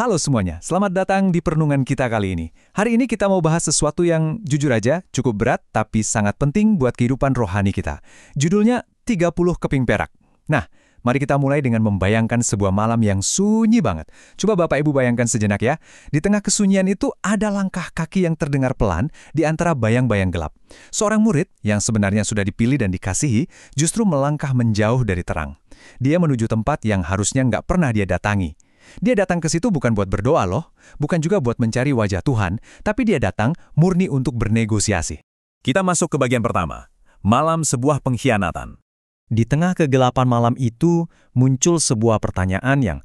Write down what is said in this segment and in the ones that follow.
Halo semuanya, selamat datang di perenungan kita kali ini. Hari ini kita mau bahas sesuatu yang jujur aja cukup berat tapi sangat penting buat kehidupan rohani kita. Judulnya 30 keping perak. Nah, mari kita mulai dengan membayangkan sebuah malam yang sunyi banget. Coba Bapak Ibu bayangkan sejenak ya. Di tengah kesunyian itu ada langkah kaki yang terdengar pelan di antara bayang-bayang gelap. Seorang murid yang sebenarnya sudah dipilih dan dikasihi justru melangkah menjauh dari terang. Dia menuju tempat yang harusnya nggak pernah dia datangi. Dia datang ke situ bukan buat berdoa loh, bukan juga buat mencari wajah Tuhan, tapi dia datang murni untuk bernegosiasi. Kita masuk ke bagian pertama, malam sebuah pengkhianatan. Di tengah kegelapan malam itu, muncul sebuah pertanyaan yang,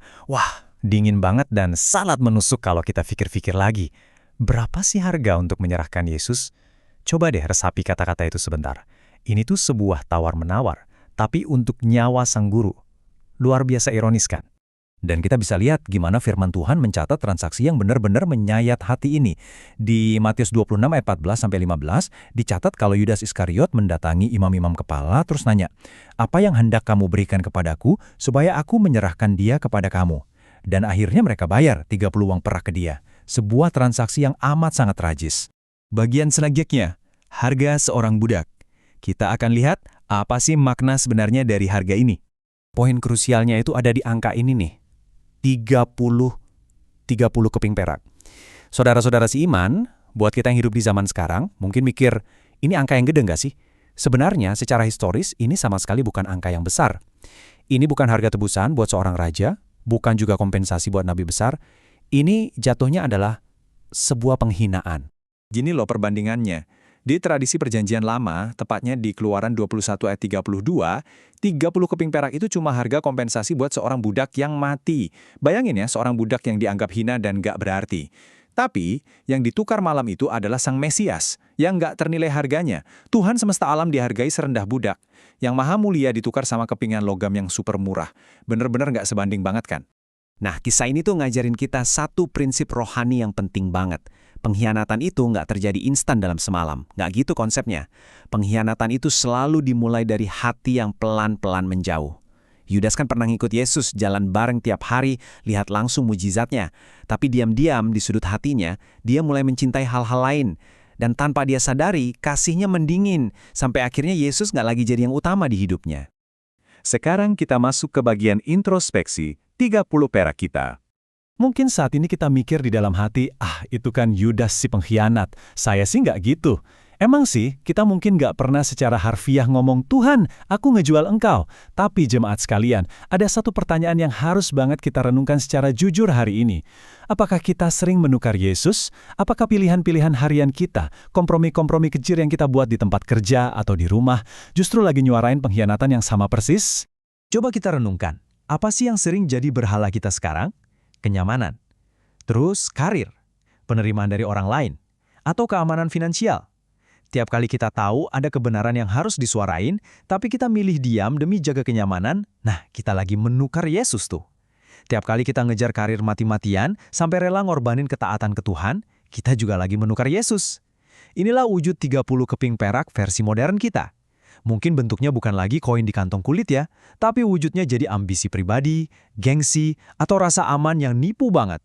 dingin banget dan sangat menusuk kalau kita pikir-pikir lagi. Berapa sih harga untuk menyerahkan Yesus? Coba deh resapi kata-kata itu sebentar. Ini tuh sebuah tawar-menawar, tapi untuk nyawa sang guru. Luar biasa ironis kan? Dan kita bisa lihat gimana firman Tuhan mencatat transaksi yang benar-benar menyayat hati ini. Di Matius 26 ayat 14-15 dicatat kalau Yudas Iskariot mendatangi imam-imam kepala terus nanya, "Apa yang hendak kamu berikan kepadaku supaya aku menyerahkan dia kepada kamu?" Dan akhirnya mereka bayar 30 uang perak ke dia. Sebuah transaksi yang amat sangat tragis. Bagian selanjutnya, harga seorang budak. Kita akan lihat apa sih makna sebenarnya dari harga ini. Poin krusialnya itu ada di angka ini nih. 30 keping perak. Saudara-saudara seiman, buat kita yang hidup di zaman sekarang, mungkin mikir, ini angka yang gede nggak sih? Sebenarnya, secara historis, ini sama sekali bukan angka yang besar. Ini bukan harga tebusan buat seorang raja, bukan juga kompensasi buat nabi besar. Ini jatuhnya adalah sebuah penghinaan. Gini loh perbandingannya. Di tradisi perjanjian lama, tepatnya di Keluaran 21 ayat 32, 30 keping perak itu cuma harga kompensasi buat seorang budak yang mati. Bayangin ya, seorang budak yang dianggap hina dan gak berarti. Tapi, yang ditukar malam itu adalah Sang Mesias, yang gak ternilai harganya. Tuhan semesta alam dihargai serendah budak. Yang maha mulia ditukar sama kepingan logam yang super murah. Bener-bener gak sebanding banget kan? Nah, kisah ini tuh ngajarin kita satu prinsip rohani yang penting banget. Pengkhianatan itu nggak terjadi instan dalam semalam. Nggak gitu konsepnya. Pengkhianatan itu selalu dimulai dari hati yang pelan-pelan menjauh. Yudas kan pernah ngikut Yesus, jalan bareng tiap hari, lihat langsung mujizatnya. Tapi diam-diam di sudut hatinya, dia mulai mencintai hal-hal lain. Dan tanpa dia sadari, kasihnya mendingin. Sampai akhirnya Yesus nggak lagi jadi yang utama di hidupnya. Sekarang kita masuk ke bagian introspeksi, 30 perak kita. Mungkin saat ini kita mikir di dalam hati, itu kan Yudas si pengkhianat. Saya sih nggak gitu. Emang sih, kita mungkin nggak pernah secara harfiah ngomong, "Tuhan, aku ngejual engkau." Tapi jemaat sekalian, ada satu pertanyaan yang harus banget kita renungkan secara jujur hari ini. Apakah kita sering menukar Yesus? Apakah pilihan-pilihan harian kita, kompromi-kompromi kecil yang kita buat di tempat kerja atau di rumah, justru lagi nyuarain pengkhianatan yang sama persis? Coba kita renungkan, apa sih yang sering jadi berhala kita sekarang? Kenyamanan, terus karir, penerimaan dari orang lain, atau keamanan finansial. Tiap kali kita tahu ada kebenaran yang harus disuarain, tapi kita milih diam demi jaga kenyamanan, kita lagi menukar Yesus tuh. Tiap kali kita ngejar karir mati-matian, sampai rela ngorbanin ketaatan ke Tuhan, kita juga lagi menukar Yesus. Inilah wujud 30 keping perak versi modern kita. Mungkin bentuknya bukan lagi koin di kantong kulit ya, tapi wujudnya jadi ambisi pribadi, gengsi, atau rasa aman yang nipu banget.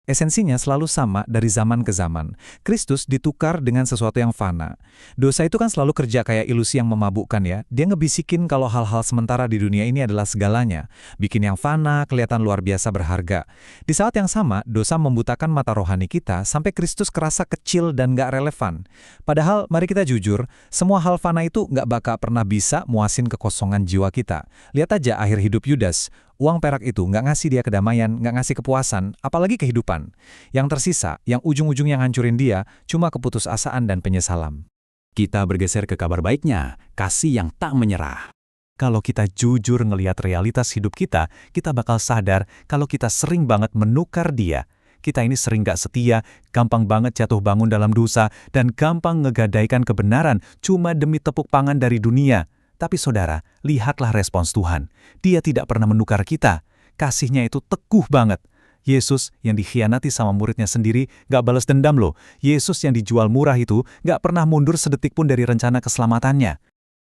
Esensinya selalu sama dari zaman ke zaman. Kristus ditukar dengan sesuatu yang fana. Dosa itu kan selalu kerja kayak ilusi yang memabukkan ya. Dia ngebisikin kalau hal-hal sementara di dunia ini adalah segalanya. Bikin yang fana, kelihatan luar biasa berharga. Di saat yang sama, dosa membutakan mata rohani kita sampai Kristus kerasa kecil dan gak relevan. Padahal, mari kita jujur, semua hal fana itu gak bakal pernah bisa muasin kekosongan jiwa kita. Lihat aja akhir hidup Yudas. Uang perak itu nggak ngasih dia kedamaian, nggak ngasih kepuasan, apalagi kehidupan. Yang tersisa, yang ujung-ujungnya ngancurin dia, cuma keputusasaan dan penyesalan. Kita bergeser ke kabar baiknya, kasih yang tak menyerah. Kalau kita jujur ngelihat realitas hidup kita bakal sadar kalau kita sering banget menukar dia. Kita ini sering gak setia, gampang banget jatuh bangun dalam dosa, dan gampang ngegadaikan kebenaran cuma demi tepuk tangan dari dunia. Tapi saudara, lihatlah respons Tuhan. Dia tidak pernah menukar kita. Kasihnya itu teguh banget. Yesus yang dikhianati sama muridnya sendiri gak balas dendam loh. Yesus yang dijual murah itu gak pernah mundur sedetik pun dari rencana keselamatannya.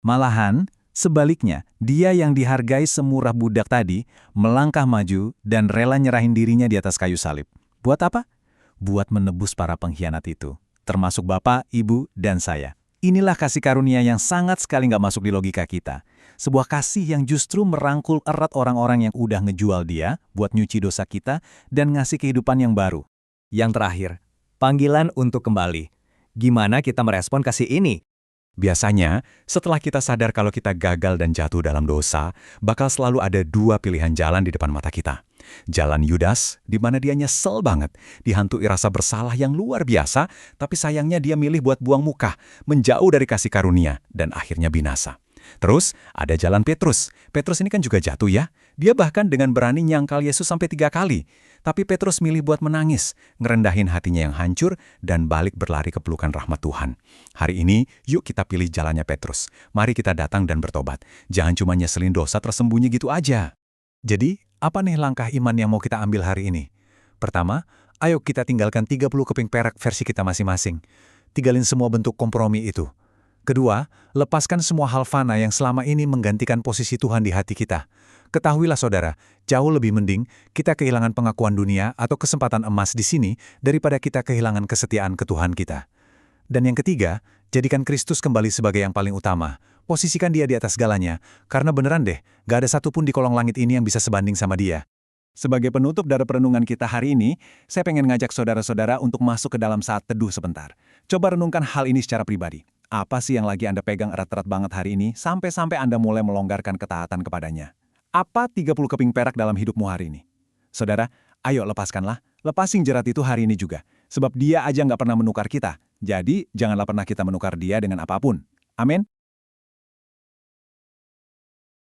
Malahan, Sebaliknya, dia yang dihargai semurah budak tadi, melangkah maju dan rela nyerahin dirinya di atas kayu salib. Buat apa? Buat menebus para pengkhianat itu, termasuk Bapak, Ibu, dan saya. Inilah kasih karunia yang sangat sekali nggak masuk di logika kita. Sebuah kasih yang justru merangkul erat orang-orang yang udah ngejual dia buat nyuci dosa kita dan ngasih kehidupan yang baru. Yang terakhir, panggilan untuk kembali. Gimana kita merespon kasih ini? Biasanya, setelah kita sadar kalau kita gagal dan jatuh dalam dosa, bakal selalu ada dua pilihan jalan di depan mata kita. Jalan Yudas, di mana dia nyesel banget, dihantui rasa bersalah yang luar biasa, tapi sayangnya dia milih buat buang muka, menjauh dari kasih karunia, dan akhirnya binasa. Terus, ada jalan Petrus. Petrus ini kan juga jatuh ya. Dia bahkan dengan berani nyangkal Yesus sampai 3 kali. Tapi Petrus milih buat menangis, ngerendahin hatinya yang hancur, dan balik berlari ke pelukan rahmat Tuhan. Hari ini, yuk kita pilih jalannya Petrus. Mari kita datang dan bertobat. Jangan cuma nyeselin dosa tersembunyi gitu aja. Jadi, apa nih langkah iman yang mau kita ambil hari ini? Pertama, ayo kita tinggalkan 30 keping perak versi kita masing-masing. Tinggalin semua bentuk kompromi itu. Kedua, lepaskan semua hal fana yang selama ini menggantikan posisi Tuhan di hati kita. Ketahuilah saudara, jauh lebih mending kita kehilangan pengakuan dunia atau kesempatan emas di sini daripada kita kehilangan kesetiaan ke Tuhan kita. Dan yang ketiga, jadikan Kristus kembali sebagai yang paling utama. Posisikan dia di atas segalanya, karena beneran deh, gak ada satupun di kolong langit ini yang bisa sebanding sama dia. Sebagai penutup dari perenungan kita hari ini, saya pengen ngajak saudara-saudara untuk masuk ke dalam saat teduh sebentar. Coba renungkan hal ini secara pribadi. Apa sih yang lagi Anda pegang erat-erat banget hari ini, sampai-sampai Anda mulai melonggarkan ketaatan kepadanya? Apa 30 keping perak dalam hidupmu hari ini? Saudara, ayo lepaskanlah. Lepasin jerat itu hari ini juga. Sebab dia aja nggak pernah menukar kita. Jadi, janganlah pernah kita menukar dia dengan apapun. Amin.